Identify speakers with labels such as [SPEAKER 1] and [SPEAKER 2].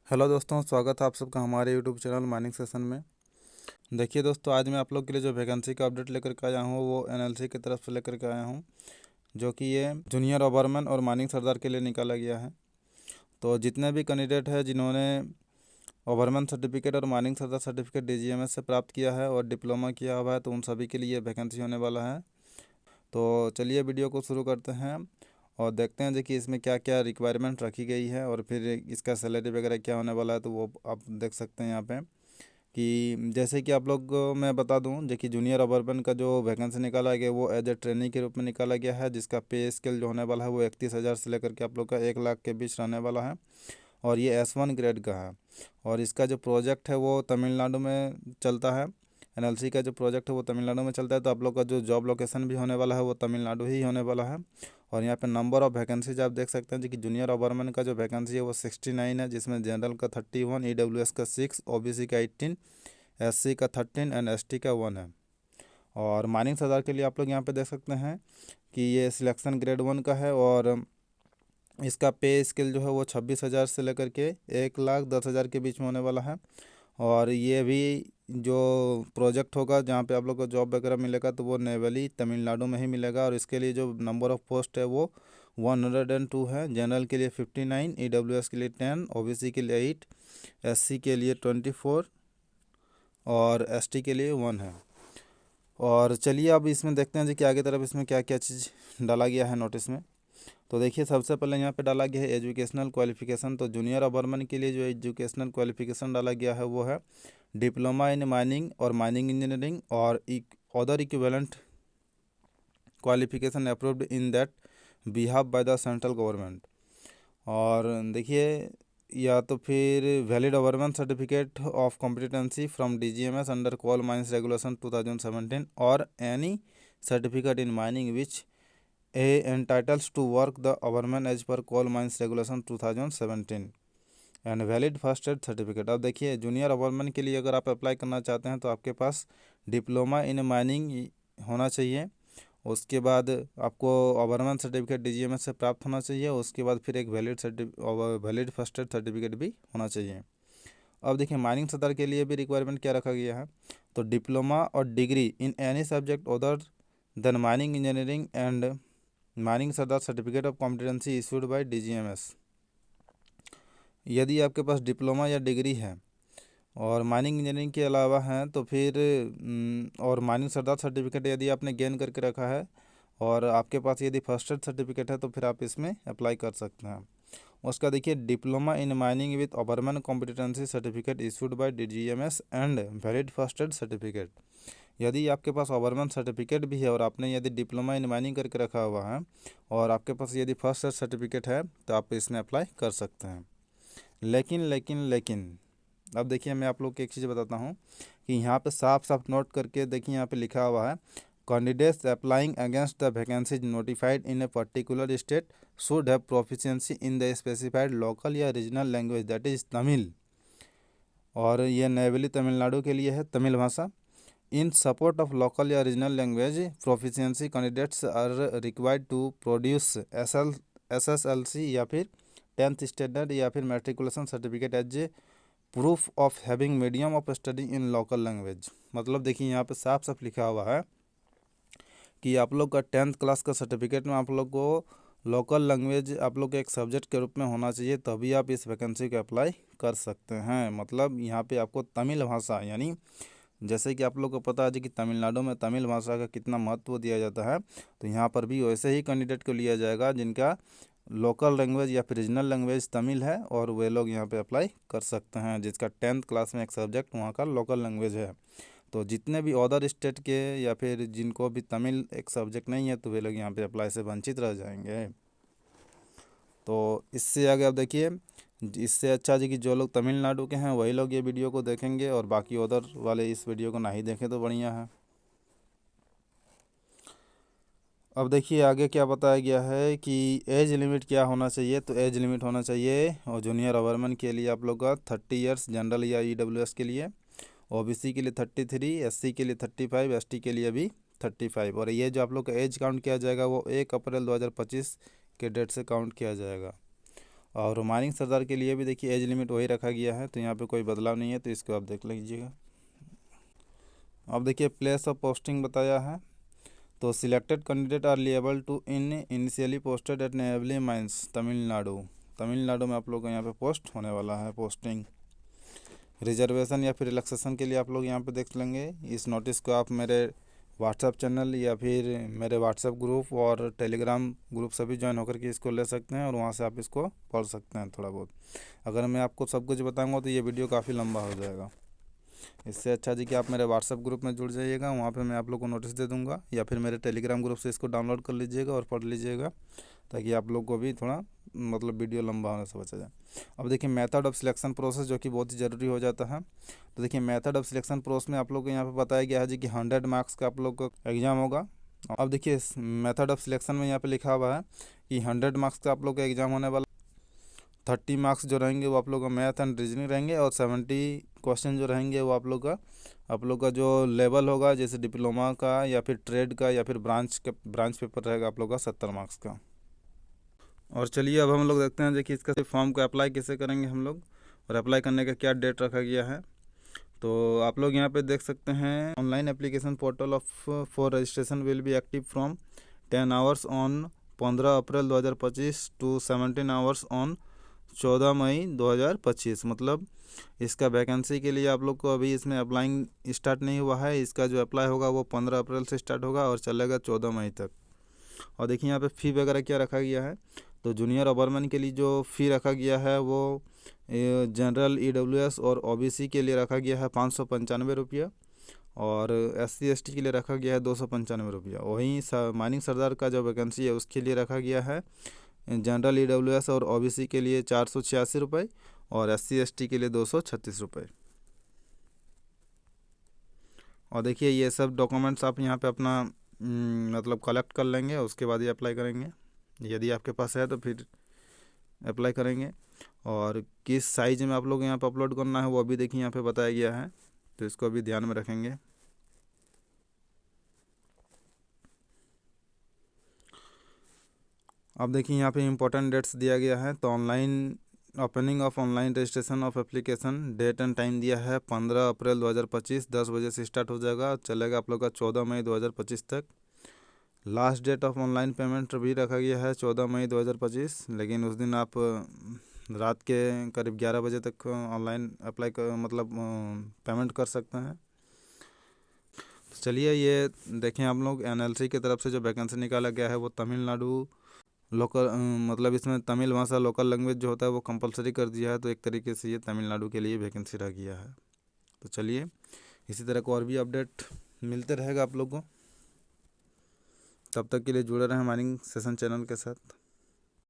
[SPEAKER 1] Hello दोस्तों, स्वागत है आप सबका हमारे यूट्यूब चैनल माइनिंग सेशन में। देखिए दोस्तों, आज मैं आप लोग के लिए जो वैकेंसी का अपडेट लेकर के आया हूँ वो एनएलसी की तरफ से लेकर के आया हूँ, जो कि ये जूनियर ओवरमैन और माइनिंग सरदार के लिए निकाला गया है। तो जितने भी कैंडिडेट हैं जिन्होंने ओवरमैन सर्टिफिकेट और माइनिंग सरदार सर्टिफिकेट डीजीएमएस से प्राप्त किया है और डिप्लोमा किया हुआ है, तो उन सभी के लिए वैकेंसी होने वाला है। तो चलिए वीडियो को शुरू करते हैं और देखते हैं जी कि इसमें क्या क्या रिक्वायरमेंट रखी गई है और फिर इसका सैलरी वगैरह क्या होने वाला है। तो वो आप देख सकते हैं यहाँ पे कि जैसे कि आप लोग को मैं बता दूं जो कि जूनियर ओवरमैन का जो वैकेंसी निकाला गया वो एज ए ट्रेनिंग के रूप में निकाला गया है, जिसका पे स्केल जो होने वाला है वो 31,000 से लेकर के आप लोग का 1 लाख के बीच रहने वाला है और ये S1 ग्रेड का है। और इसका जो प्रोजेक्ट है वो तमिलनाडु में चलता है। एनएलसी का जो प्रोजेक्ट है वो तमिलनाडु में चलता है, तो आप लोग का जो जॉब लोकेशन भी होने वाला है वो तमिलनाडु ही होने वाला है। और यहाँ पे नंबर ऑफ वैकेंसीज आप देख सकते हैं जी कि जूनियर ओवरमैन का जो वैकेंसी है वो 69 है, जिसमें जनरल का 31, EWS का 6, OBC का 18, SC का 13 एंड ST का 1 है। और माइनिंग सरदार के लिए आप लोग यहाँ पे देख सकते हैं कि ये सिलेक्शन ग्रेड 1 का है और इसका पे स्केल जो है वो 26,000 से लेकर के 1,10,000 के बीच में होने वाला है। और ये भी जो प्रोजेक्ट होगा जहाँ पे आप लोग को जॉब वगैरह मिलेगा तो वो नेवली तमिलनाडु में ही मिलेगा। और इसके लिए जो नंबर ऑफ़ पोस्ट है वो 102 है। जनरल के लिए 59, EWS के लिए 10, OBC के लिए 8, SC के लिए 24 और ST के लिए 1 है। और चलिए अब इसमें देखते हैं जी कि आगे तरफ इसमें क्या क्या चीज़ डाला गया है नोटिस में। तो देखिए, सबसे पहले यहाँ पे डाला गया है एजुकेशनल क्वालिफिकेशन। तो जूनियर ओवरमैन के लिए जो एजुकेशनल क्वालिफिकेशन डाला गया है वो है डिप्लोमा इन माइनिंग और माइनिंग इंजीनियरिंग और other equivalent qualification approved in that behalf by the central government. और देखिए, या तो फिर valid overman certificate of competency from DGMS under coal mines regulation 2017 और any certificate in mining which a entitles to work the overman as per coal mines regulation 2017 and valid first aid certificate. अब देखिए, junior ओवरमैन के लिए अगर आप apply करना चाहते हैं तो आपके पास डिप्लोमा इन माइनिंग होना चाहिए। उसके बाद आपको ओवरमैन सर्टिफिकेट DGMS से प्राप्त होना चाहिए। उसके बाद फिर एक वैलिड फर्स्ट एड सर्टिफिकेट भी होना चाहिए। अब देखिए, माइनिंग सरदार के लिए भी रिक्वायरमेंट क्या रखा गया है। तो डिप्लोमा और degree in any subject other than mining engineering and mining Sardar certificate of competency issued by DGMS। यदि आपके पास डिप्लोमा या डिग्री है और माइनिंग इंजीनियरिंग के अलावा हैं तो फिर और माइनिंग सरदार सर्टिफिकेट यदि आपने गेन करके रखा है और आपके पास यदि फर्स्ट एड सर्टिफिकेट है तो फिर आप इसमें अप्लाई कर सकते हैं। उसका देखिए, diploma in mining with ओवरमैन competency certificate issued by DGMS and valid first aid certificate. यदि आपके पास ओवरमैन सर्टिफिकेट भी है और आपने यदि डिप्लोमा इन माइनिंग करके रखा हुआ है और आपके पास यदि फर्स्ट एड सर्टिफिकेट है तो आप इसमें अप्लाई कर सकते हैं। लेकिन अब देखिए, मैं आप लोग को एक चीज़ बताता हूँ कि यहाँ पे साफ साफ नोट करके देखिए, यहाँ पे लिखा हुआ है candidates applying against the vacancies notified in a particular state should have proficiency in the specified local या regional language that is Tamil. और ये नेवली तमिलनाडु के लिए है, तमिल भाषा। इन सपोर्ट ऑफ लोकल या regional language proficiency candidates are required to produce SSLC या फिर 10th स्टैंडर्ड या फिर matriculation certificate as a proof of having medium of study in local language. मतलब देखिए, यहाँ पे साफ साफ लिखा हुआ है कि आप लोग का 10th क्लास का सर्टिफिकेट में आप लोग को लोकल लैंग्वेज आप लोग के एक सब्जेक्ट के रूप में होना चाहिए, तभी आप इस वैकेंसी को अप्लाई कर सकते हैं। मतलब यहाँ पे आपको तमिल भाषा, यानी जैसे कि आप लोग को पता है जी कि तमिलनाडु में तमिल भाषा का कितना महत्व दिया जाता है, तो यहाँ पर भी वैसे ही कैंडिडेट को लिया जाएगा जिनका लोकल लैंग्वेज या फिर रीजनल लैंग्वेज तमिल है, और वे लोग यहाँ पे अप्लाई कर सकते हैं जिसका 10th क्लास में एक सब्जेक्ट वहाँ का लोकल लैंग्वेज है। तो जितने भी अदर स्टेट के या फिर जिनको भी तमिल एक सब्जेक्ट नहीं है तो वे लोग यहाँ पे अप्लाई से वंचित रह जाएंगे। तो इससे आगे आप देखिए, इससे अच्छा जी कि जो लोग तमिलनाडु के हैं वही लोग ये वीडियो को देखेंगे और बाकी अदर वाले इस वीडियो को ना ही देखें तो बढ़िया है। अब देखिए आगे क्या बताया गया है कि एज लिमिट क्या होना चाहिए। तो एज लिमिट होना चाहिए और जूनियर ओवरमैन के लिए आप लोग का 30 ईयर्स, जनरल या EWS के लिए, OBC के लिए 33, SC के लिए 35, ST के लिए भी 35। और ये जो आप लोग का एज काउंट किया जाएगा वो 1 अप्रैल 2025 के डेट से काउंट किया जाएगा। और माइनिंग सरदार के लिए भी देखिए एज लिमिट वही रखा गया है, तो यहाँ पे कोई बदलाव नहीं है, तो इसको आप देख लीजिएगा। अब देखिए प्लेस ऑफ पोस्टिंग बताया है, तो selected candidate are liable to in initially posted at Neyveli mines Tamil Nadu में आप लोग को यहाँ पे पोस्ट होने वाला है पोस्टिंग। रिजर्वेशन या फिर रिलैक्सेशन के लिए आप लोग यहाँ पे देख लेंगे। इस नोटिस को आप मेरे व्हाट्सएप चैनल या फिर मेरे व्हाट्सएप ग्रुप और टेलीग्राम ग्रुप सभी ज्वाइन होकर के इसको ले सकते हैं और वहाँ से आप इसको पढ़ सकते हैं थोड़ा बहुत। अगर मैं आपको सब कुछ बताऊँगा तो ये वीडियो काफ़ी लंबा हो जाएगा। इससे अच्छा जी कि आप मेरे व्हाट्सएप ग्रुप में जुड़ जाइएगा, वहाँ पे मैं आप लोग को नोटिस दे दूँगा, या फिर मेरे टेलीग्राम ग्रुप से इसको डाउनलोड कर लीजिएगा और पढ़ लीजिएगा, ताकि आप लोग को भी थोड़ा मतलब वीडियो लंबा होने से बचा जाए। अब देखिए मेथड ऑफ सिलेक्शन प्रोसेस, जो कि बहुत ही ज़रूरी हो जाता है। तो देखिए मेथड ऑफ सिलेक्शन प्रोसेस में आप लोग को यहाँ पे बताया गया है जी कि 100 मार्क्स का आप लोग का एग्ज़ाम होगा। अब देखिए मेथड ऑफ सिलेक्शन में यहाँ पे लिखा हुआ है कि 100 मार्क्स का आप लोग का एग्ज़ाम होने वाला। 30 मार्क्स जो रहेंगे वो आप लोग का मैथ एंड रीजनिंग रहेंगे, और 70 क्वेश्चन जो रहेंगे वो आप लोग का जो लेवल होगा, जैसे डिप्लोमा का या फिर ट्रेड का या फिर ब्रांच पेपर रहेगा आप लोग का 70 मार्क्स का। और चलिए अब हम लोग देखते हैं देखिए इसका फॉर्म को अप्लाई कैसे करेंगे हम लोग, और अप्लाई करने का क्या डेट रखा गया है। तो आप लोग यहाँ पे देख सकते हैं, online application portal of for registration will be active from 10 hours on 15 April 2025 to 17 hours on 14 मई 2025। मतलब इसका वैकेंसी के लिए आप लोग को अभी इसमें अप्लाइंग स्टार्ट नहीं हुआ है। इसका जो अप्लाई होगा वो 15 अप्रैल से स्टार्ट होगा और चलेगा 14 मई तक। और देखिए यहाँ पे फ़ी वगैरह क्या रखा गया है। तो जूनियर ओबरमैन के लिए जो फ़ी रखा गया है वो जनरल EWS और OBC के लिए रखा गया है 595 रुपया, और SC ST के लिए रखा गया है 295 रुपया। वहीं माइनिंग सरदार का जो वैकेंसी है उसके लिए रखा गया है जनरल EWS और OBC के लिए 486 रुपये और SC ST के लिए 236 रुपये। और देखिए ये सब डॉक्यूमेंट्स आप यहाँ पे अपना मतलब कलेक्ट कर लेंगे, उसके बाद ही अप्लाई करेंगे। यदि आपके पास है तो फिर अप्लाई करेंगे। और किस साइज में आप लोग यहाँ पे अपलोड करना है वो अभी देखिए यहाँ पे बताया गया है, तो इसको अभी ध्यान में रखेंगे। अब देखिए यहाँ पे इम्पोर्टेंट डेट्स दिया गया है। तो online opening of online registration of application date and time दिया है 15 अप्रैल 2025 10 बजे से स्टार्ट हो जाएगा, चलेगा आप लोग का 14 मई 2025 तक। Last date of online payment भी रखा गया है 14 मई 2025, लेकिन उस दिन आप रात के करीब 11 बजे तक ऑनलाइन अप्लाई कर मतलब पेमेंट कर सकते हैं। तो चलिए ये देखें आप लोग, NLC की तरफ से जो वैकेंसी निकाला गया है वो तमिलनाडु लोकल मतलब इसमें तमिल भाषा लोकल लैंग्वेज जो होता है वो कंपलसरी कर दिया है। तो एक तरीके से ये तमिलनाडु के लिए वैकेंसी रह गया है। तो चलिए इसी तरह को और भी अपडेट मिलते रहेगा आप लोग को। तब तक के लिए जुड़े रहें माइनिंग सेशन चैनल के साथ।